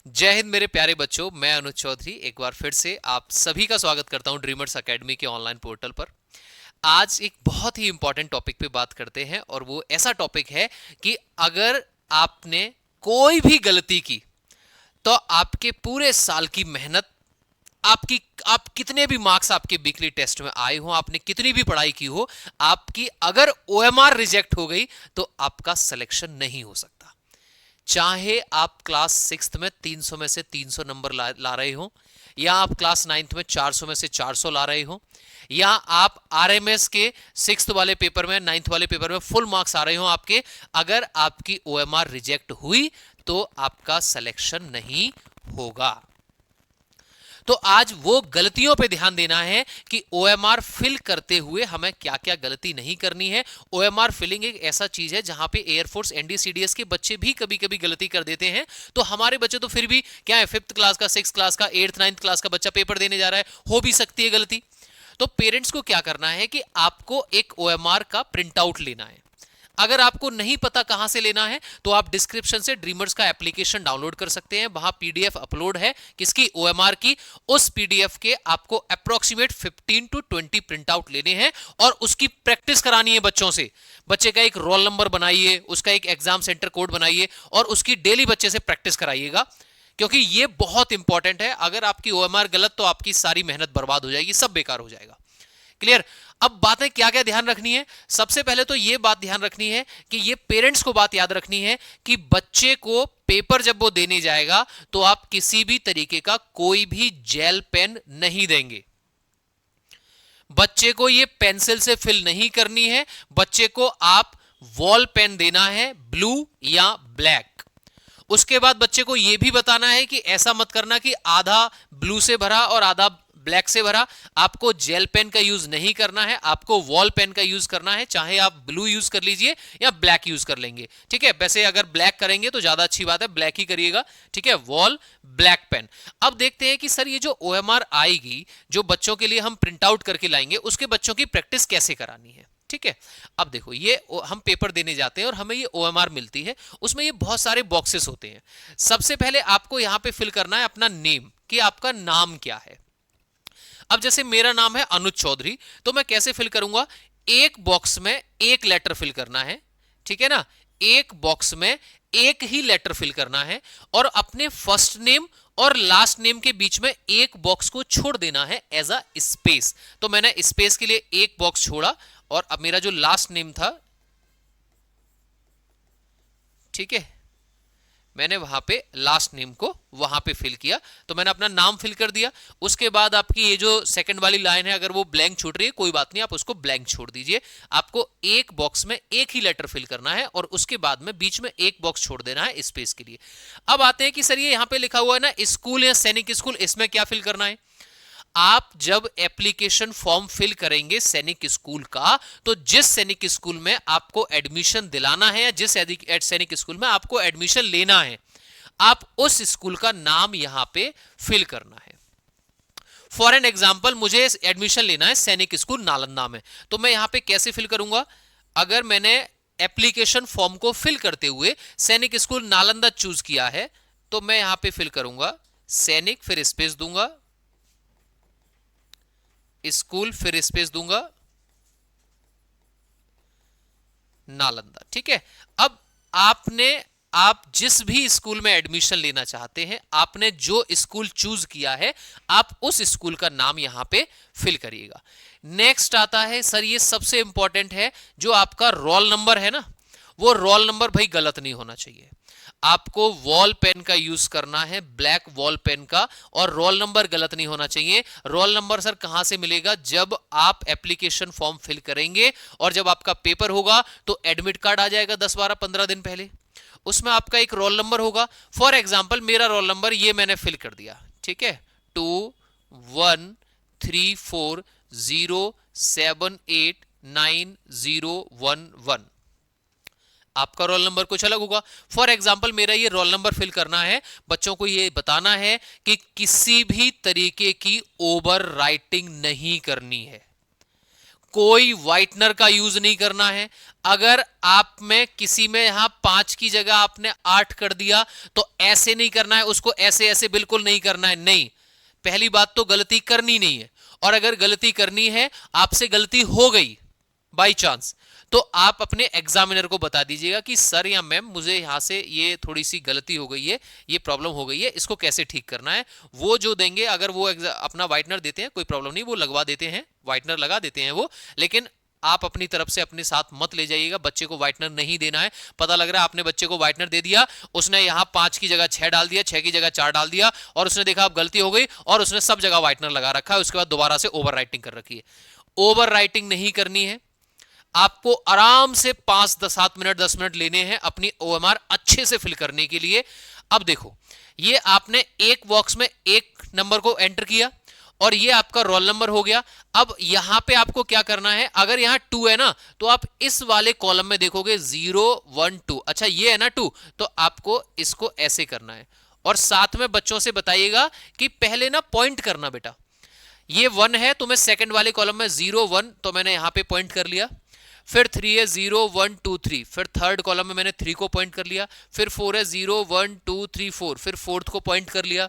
जय हिंद मेरे प्यारे बच्चों, मैं अनुज चौधरी एक बार फिर से आप सभी का स्वागत करता हूं ड्रीमर्स एकेडमी के ऑनलाइन पोर्टल पर। आज एक बहुत ही इंपॉर्टेंट टॉपिक पे बात करते हैं और वो ऐसा टॉपिक है कि अगर आपने कोई भी गलती की तो आपके पूरे साल की मेहनत, आप कितने भी मार्क्स आपके वीकली टेस्ट में आए हो, आपने कितनी भी पढ़ाई की हो, आपकी अगर ओएमआर रिजेक्ट हो गई तो आपका सिलेक्शन नहीं हो सकता। चाहे आप क्लास 6th में 300 में से 300 नंबर ला रहे हो, या आप क्लास 9th में 400 में से 400 ला रहे हो, या आप आरएमएस के 6th वाले पेपर में 9th वाले पेपर में फुल मार्क्स आ रहे हो आपके, अगर आपकी ओएमआर रिजेक्ट हुई तो आपका सिलेक्शन नहीं होगा। तो आज वो गलतियों पे ध्यान देना है कि ओएमआर फिल करते हुए हमें क्या क्या गलती नहीं करनी है। ओएमआर फिलिंग एक ऐसा चीज है जहां पे एयरफोर्स एनडीसीडीएस के बच्चे भी कभी कभी गलती कर देते हैं, तो हमारे बच्चे तो फिर भी क्या है, 5th क्लास का, 6th क्लास का, 8th 9th क्लास का बच्चा पेपर देने जा रहा है, हो भी सकती है गलती। तो पेरेंट्स को क्या करना है कि आपको एक ओएमआर का प्रिंट आउट लेना है। अगर आपको नहीं पता कहां से लेना है तो आप डिस्क्रिप्शन से ड्रीमर्स का एप्लीकेशन डाउनलोड कर सकते हैं। वहां पीडीएफ अपलोड है किसकी, ओएमआर की। उस पीडीएफ के आपको अप्रोक्सीमेट 15 to 20 प्रिंट आउट लेने हैं और उसकी प्रैक्टिस करानी है बच्चों से। बच्चे का एक रोल नंबर बनाइए, उसका एक एग्जाम सेंटर कोड बनाइए और उसकी डेली बच्चे से प्रैक्टिस कराइएगा, क्योंकि ये बहुत इंपॉर्टेंट है। अगर आपकी ओएमआर गलत तो आपकी सारी मेहनत बर्बाद हो जाएगी, सब बेकार हो जाएगा। क्लियर। अब बातें क्या क्या ध्यान रखनी है, सबसे पहले तो यह बात ध्यान रखनी है कि ये पेरेंट्स को बात याद रखनी है कि बच्चे को पेपर जब वो देने जाएगा तो आप किसी भी तरीके का कोई भी जेल पेन नहीं देंगे। बच्चे को ये पेंसिल से फिल नहीं करनी है, बच्चे को आप वॉल पेन देना है, ब्लू या ब्लैक। उसके बाद बच्चे को यह भी बताना है कि ऐसा मत करना कि आधा ब्लू से भरा और आधा ब्लैक से भरा। आपको जेल पेन का यूज नहीं करना है, आपको वॉल पेन का यूज करना है। चाहे आप ब्लू यूज कर लीजिए या ब्लैक यूज कर लेंगे, ठीक है। वैसे अगर ब्लैक करेंगे तो ज्यादा अच्छी बात है, ब्लैक ही करिएगा, ठीक है। Wall black pen. अब देखते हैं कि सर ये जो ओएमआर आएगी, जो बच्चों के लिए हम प्रिंट आउट करके लाएंगे, उसके बच्चों की प्रैक्टिस कैसे करानी है, ठीक है। अब देखो, ये हम पेपर देने जाते हैं और हमें ये ओएमआर मिलती है, उसमें ये बहुत सारे बॉक्सेस होते हैं। सबसे पहले आपको यहां पे फिल करना है अपना नेम, कि आपका नाम क्या है। अब जैसे मेरा नाम है अनुज चौधरी, तो मैं कैसे फिल करूंगा, एक बॉक्स में एक लेटर फिल करना है, ठीक है ना। एक बॉक्स में एक ही लेटर फिल करना है और अपने फर्स्ट नेम और लास्ट नेम के बीच में एक बॉक्स को छोड़ देना है एज अ स्पेस। तो मैंने स्पेस के लिए एक बॉक्स छोड़ा और अब मेरा जो लास्ट नेम था, ठीक है, मैंने वहां पे लास्ट नेम को वहां पे फिल किया, तो मैंने अपना नाम फिल कर दिया। उसके बाद आपकी ये जो सेकंड वाली लाइन है, अगर वो ब्लैंक छूट रही है कोई बात नहीं, आप उसको ब्लैंक छोड़ दीजिए। आपको एक बॉक्स में एक ही लेटर फिल करना है और उसके बाद में बीच में एक बॉक्स छोड़ देना है स्पेस के लिए। अब आते हैं कि सर ये यहां पे लिखा हुआ है ना स्कूल या सैनिक स्कूल, इसमें क्या फिल करना है। आप जब एप्लीकेशन फॉर्म फिल करेंगे सैनिक स्कूल का, तो जिस सैनिक स्कूल में आपको एडमिशन दिलाना है या जिस सैनिक स्कूल में आपको एडमिशन लेना है, आप उस स्कूल का नाम यहां पे फिल करना है। फॉर एन एग्जाम्पल, मुझे एडमिशन लेना है सैनिक स्कूल नालंदा में, तो मैं यहां पे कैसे फिल करूंगा। अगर मैंने एप्लीकेशन फॉर्म को फिल करते हुए सैनिक स्कूल नालंदा चूज किया है, तो मैं यहां पे फिल करूंगा सैनिक, फिर स्पेस दूंगा, स्कूल, फिर स्पेस दूंगा, नालंदा, ठीक है। अब आप जिस भी स्कूल में एडमिशन लेना चाहते हैं, आपने जो स्कूल चूज किया है, आप उस स्कूल का नाम यहां पे फिल करिएगा। नेक्स्ट आता है सर, ये सबसे इंपॉर्टेंट है, जो आपका रोल नंबर है ना, वो रोल नंबर भाई गलत नहीं होना चाहिए। आपको वॉल पेन का यूज करना है, ब्लैक वॉल पेन का, और रोल नंबर गलत नहीं होना चाहिए। रोल नंबर सर कहां से मिलेगा, जब आप एप्लीकेशन फॉर्म फिल करेंगे और जब आपका पेपर होगा तो एडमिट कार्ड आ जाएगा 10 12 15 दिन पहले, उसमें आपका एक रोल नंबर होगा। फॉर एग्जाम्पल मेरा रोल नंबर ये मैंने फिल कर दिया, ठीक है, 2134078911। आपका रोल नंबर कुछ अलग होगा। फॉर एग्जाम्पल मेरा ये रोल नंबर फिल करना है, बच्चों को ये बताना है कि किसी भी तरीके की ओवर राइटिंग नहीं करनी है। कोई व्हाइटनर का यूज नहीं करना है। अगर आप में किसी में यहां 5 की जगह आपने 8 कर दिया तो ऐसे नहीं करना है, उसको ऐसे ऐसे बिल्कुल नहीं करना है। नहीं, पहली बात तो गलती करनी नहीं है, और अगर गलती करनी है, आपसे गलती हो गई बाई चांस, तो आप अपने एग्जामिनर को बता दीजिएगा कि सर या मैम मुझे यहां से ये थोड़ी सी गलती हो गई है, ये प्रॉब्लम हो गई है, इसको कैसे ठीक करना है। वो जो देंगे, अगर वो अपना व्हाइटनर देते हैं कोई प्रॉब्लम नहीं, वो लगवा देते हैं, व्हाइटनर लगा देते हैं वो, लेकिन आप अपनी तरफ से अपने साथ मत ले जाइएगा, बच्चे को व्हाइटनर नहीं देना है। पता लग रहा है आपने बच्चे को व्हाइटनर दे दिया, उसने यहां 5 की जगह 6 डाल दिया, 6 की जगह 4 डाल दिया, और उसने देखा अब गलती हो गई और उसने सब जगह व्हाइटनर लगा रखा है, उसके बाद दोबारा से ओवर राइटिंग कर रखी है। ओवर राइटिंग नहीं करनी है। आपको आराम से 5-7 मिनट 10 मिनट लेने हैं अपनी ओएमआर अच्छे से फिल करने के लिए। अब देखो, ये आपने एक बॉक्स में एक नंबर को एंटर किया और ये आपका रोल नंबर हो गया। अब यहां पे आपको क्या करना है, अगर यहां 2 है ना, तो आप इस वाले कॉलम में देखोगे 0 1 2, अच्छा ये है ना 2, तो आपको इसको ऐसे करना है। और साथ में बच्चों से बताइएगा कि पहले ना पॉइंट करना बेटा, ये 1 है तो मैं सेकंड वाले कॉलम में 0 1, तो मैंने यहां पे पॉइंट कर लिया। फिर 3 है 0 1 2 3, फिर थर्ड कॉलम में मैंने 3 को पॉइंट कर लिया। फिर 4 है 0 1 2 3 4, फिर फोर्थ को पॉइंट कर लिया।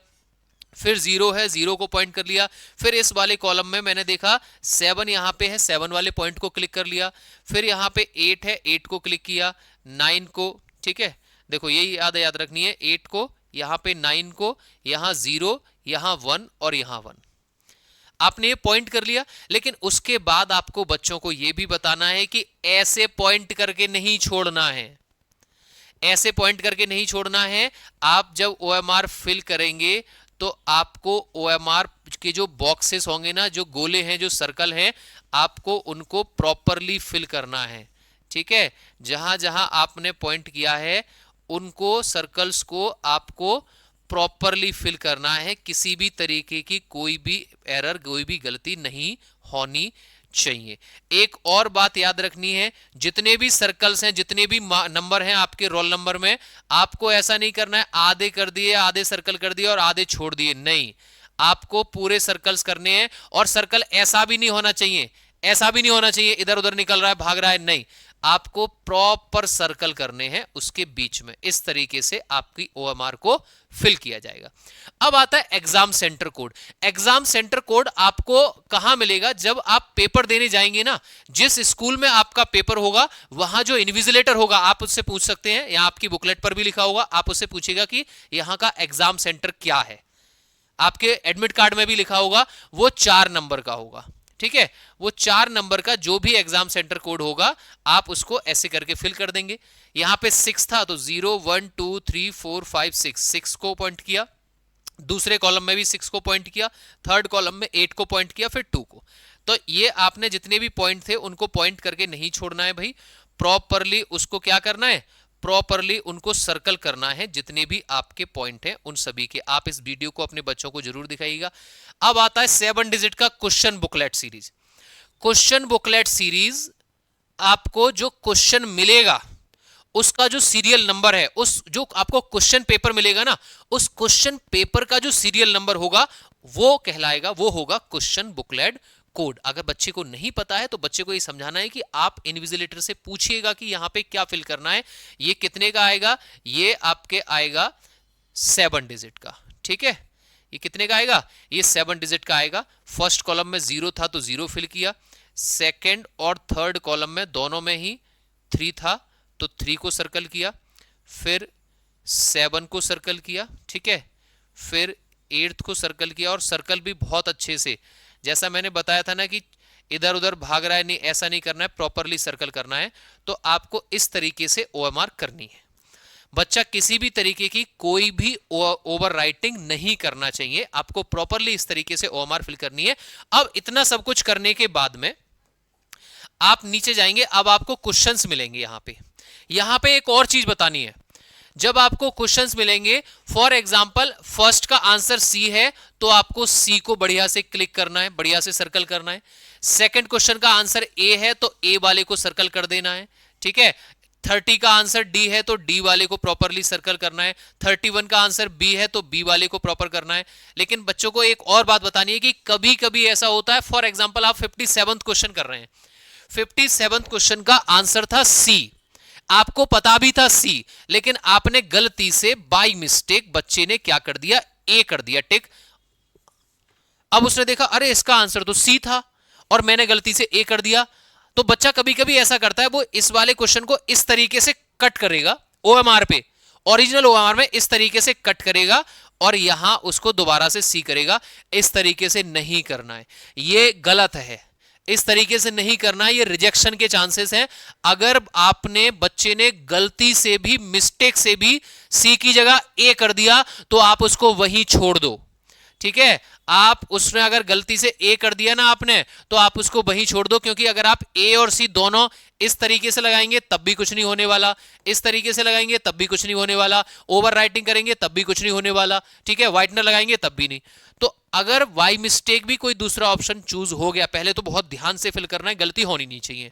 फिर 0 है, 0 को पॉइंट कर लिया। फिर इस वाले कॉलम में मैंने देखा 7 यहां पे है, 7 वाले पॉइंट को क्लिक कर लिया। फिर यहां पे 8 है, 8 को क्लिक किया, 9 को, ठीक है, देखो यही याद रखनी है, 8 को, यहां पे 9 को, यहां 0, यहां 1 और यहां 1, आपने ये पॉइंट कर लिया। लेकिन उसके बाद आपको बच्चों को ये भी बताना है कि ऐसे पॉइंट करके नहीं छोड़ना है, ऐसे पॉइंट करके नहीं छोड़ना है। आप जब ओएमआर फिल करेंगे तो आपको ओएमआर के जो बॉक्सेस होंगे ना, जो गोले हैं, जो सर्कल हैं, आपको उनको प्रॉपरली फिल करना है, ठीक है। जहां जहां आपने पॉइंट किया है उनको, सर्कल्स को आपको प्रॉपरली फिल करना है। किसी भी तरीके की कोई भी एरर, कोई भी गलती नहीं होनी चाहिए। एक और बात याद रखनी है, जितने भी सर्कल्स हैं, जितने भी नंबर हैं आपके रोल नंबर में, आपको ऐसा नहीं करना है आधे कर दिए, आधे सर्कल कर दिए और आधे छोड़ दिए, नहीं, आपको पूरे सर्कल्स करने हैं। और सर्कल ऐसा भी नहीं होना चाहिए, ऐसा भी नहीं होना चाहिए इधर उधर निकल रहा है, भाग रहा है, नहीं, आपको प्रॉपर सर्कल करने हैं उसके बीच में। इस तरीके से आपकी ओएमआर को फिल किया जाएगा। अब आता है exam centre code. Exam centre code आपको कहां मिलेगा, जब आप पेपर देने जाएंगे ना, जिस स्कूल में आपका पेपर होगा वहां जो इन्विजिलेटर होगा, आप उससे पूछ सकते हैं, यहां आपकी बुकलेट पर भी लिखा होगा, आप उससे पूछेगा कि यहां का एग्जाम सेंटर क्या है। आपके एडमिट कार्ड में भी लिखा होगा, वो 4 नंबर का होगा, ठीक है। वो 4 नंबर का जो भी एग्जाम सेंटर कोड होगा, आप उसको ऐसे करके फिल कर देंगे। यहां पे 6 था तो 0 1 2 3 4 5 6, 6 को पॉइंट किया। दूसरे कॉलम में भी 6 को पॉइंट किया, थर्ड कॉलम में 8 को पॉइंट किया, फिर 2 को। तो ये आपने जितने भी पॉइंट थे उनको पॉइंट करके नहीं छोड़ना है भाई, प्रॉपरली उसको क्या करना है, प्रॉपरली उनको सर्कल करना है। जितने भी आपके पॉइंट हैं उन सभी के, आप इस वीडियो को अपने बच्चों को जरूर दिखाइएगा। अब आता है 7 डिजिट का question booklet series. Question booklet series, आपको जो क्वेश्चन मिलेगा उसका जो सीरियल नंबर है, उस जो आपको क्वेश्चन पेपर मिलेगा ना, उस क्वेश्चन पेपर का जो सीरियल नंबर होगा वो कहलाएगा, वो होगा क्वेश्चन बुकलेट कोड। अगर बच्चे को नहीं पता है तो बच्चे को ये समझाना है कि आप इन्विजिलेटर से पूछिएगा कि यहां पे क्या फिल करना है। ये कितने का आएगा, ये आपके आएगा 7 डिजिट का, ठीक है। ये कितने का आएगा, ये 7 डिजिट का आएगा। फर्स्ट कॉलम में 0 था तो 0 फिल किया, सेकंड और थर्ड कॉलम में दोनों में ही 3 था तो 3 को सर्कल किया, फिर 7 को सर्कल किया, ठीक है, फिर 8 को सर्कल किया। और सर्कल भी बहुत अच्छे से, जैसा मैंने बताया था ना कि इधर उधर भाग रहा है, नहीं, ऐसा नहीं करना है, प्रॉपरली सर्कल करना है। तो आपको इस तरीके से ओएमआर करनी है। बच्चा किसी भी तरीके की कोई भी ओवर राइटिंग नहीं करना चाहिए, आपको प्रॉपरली इस तरीके से ओएमआर फिल करनी है। अब इतना सब कुछ करने के बाद में आप नीचे जाएंगे, अब आपको क्वेश्चंस मिलेंगे। यहां पे एक और चीज बतानी है, जब आपको क्वेश्चंस मिलेंगे, फॉर एग्जांपल फर्स्ट का आंसर सी है तो आपको सी को बढ़िया से क्लिक करना है, बढ़िया से सर्कल करना है। सेकंड क्वेश्चन का आंसर ए है तो ए वाले को सर्कल कर देना है, ठीक है। 30 का आंसर डी है तो डी वाले को प्रॉपरली सर्कल करना है, 31 का आंसर बी है तो बी वाले को प्रॉपर करना है। लेकिन बच्चों को एक और बात बतानी है कि कभी कभी ऐसा होता है, फॉर एग्जाम्पल आप 57th क्वेश्चन कर रहे हैं, 57th क्वेश्चन का आंसर था सी, आपको पता भी था सी, लेकिन आपने गलती से बाय मिस्टेक बच्चे ने क्या कर दिया, ए कर दिया, टिक। अब उसने देखा अरे इसका आंसर तो सी था और मैंने गलती से ए कर दिया। तो बच्चा कभी कभी ऐसा करता है, वो इस वाले क्वेश्चन को इस तरीके से कट करेगा ओएमआर पे, ओरिजिनल ओएमआर में इस तरीके से कट करेगा और यहां उसको दोबारा से सी करेगा। इस तरीके से नहीं करना है, ये गलत है, इस तरीके से नहीं करना है, ये रिजेक्शन के चांसेस हैं। अगर आपने बच्चे ने गलती से भी मिस्टेक से भी सी की जगह ए कर दिया तो आप उसको वहीं छोड़ दो, ठीक है। आप उसने अगर गलती से ए कर दिया ना आपने, तो आप उसको वहीं छोड़ दो, क्योंकि अगर आप ए और सी दोनों इस तरीके से लगाएंगे तब भी कुछ नहीं होने वाला, इस तरीके से लगाएंगे तब भी कुछ नहीं होने वाला, ओवर राइटिंग करेंगे तब भी कुछ नहीं होने वाला, ठीक है, व्हाइटनर लगाएंगे तब भी नहीं। तो अगर बाय मिस्टेक भी कोई दूसरा ऑप्शन चूज हो गया, पहले तो बहुत ध्यान से फिल करना है, गलती होनी नहीं चाहिए।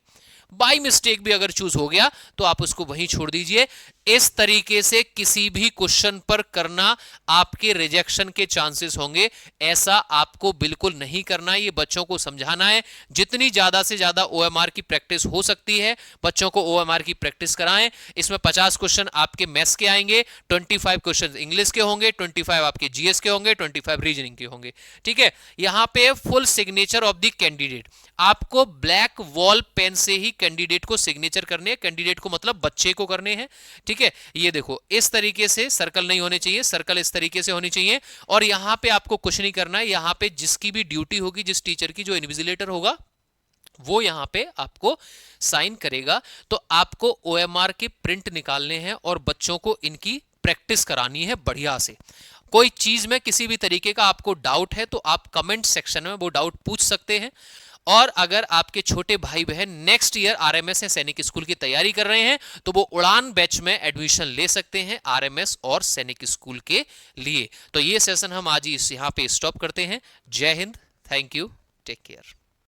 बाय मिस्टेक भी अगर चूज हो गया तो आप उसको वहीं छोड़ दीजिए। इस तरीके से किसी भी क्वेश्चन पर करना आपके रिजेक्शन के चांसेस होंगे, ऐसा आपको बिल्कुल नहीं करना है। ये बच्चों को समझाना है, जितनी ज्यादा से ज्यादा ओएमआर की प्रैक्टिस हो सकती है बच्चों को ओएमआर की प्रैक्टिस कराएं। इसमें 50 क्वेश्चन आपके मैथ्स के आएंगे, 25 क्वेश्चन इंग्लिश के होंगे, 25 आपके जीएस के होंगे, 25 रीजनिंग के होंगे, ठीक है। यहां पे full signature of the candidate, आपको ब्लैक वॉल पेन से ही कैंडिडेट को सिग्नेचर करने हैं, कैंडिडेट को मतलब बच्चे को करने हैं, ठीक है। ये देखो इस तरीके से सर्कल नहीं होने चाहिए, सर्कल इस तरीके से होनी चाहिए। और यहां पे आपको कुछ नहीं करना है, यहां पे जिसकी भी ड्यूटी होगी, जिस टीचर की, जो इन्विजिलेटर होगा वो यहां पे आपको साइन करेगा। तो आपको ओएमआर के प्रिंट निकालने हैं और बच्चों को इनकी प्रैक्टिस करानी है बढ़िया से। कोई चीज में किसी भी तरीके का आपको डाउट है तो आप कमेंट सेक्शन में वो डाउट पूछ सकते हैं। और अगर आपके छोटे भाई बहन नेक्स्ट ईयर आरएमएस या सैनिक स्कूल की तैयारी कर रहे हैं तो वो उड़ान बैच में एडमिशन ले सकते हैं आरएमएस और सैनिक स्कूल के लिए। तो ये सेशन हम आज यहां पे स्टॉप करते हैं। जय हिंद, थैंक यू, टेक केयर।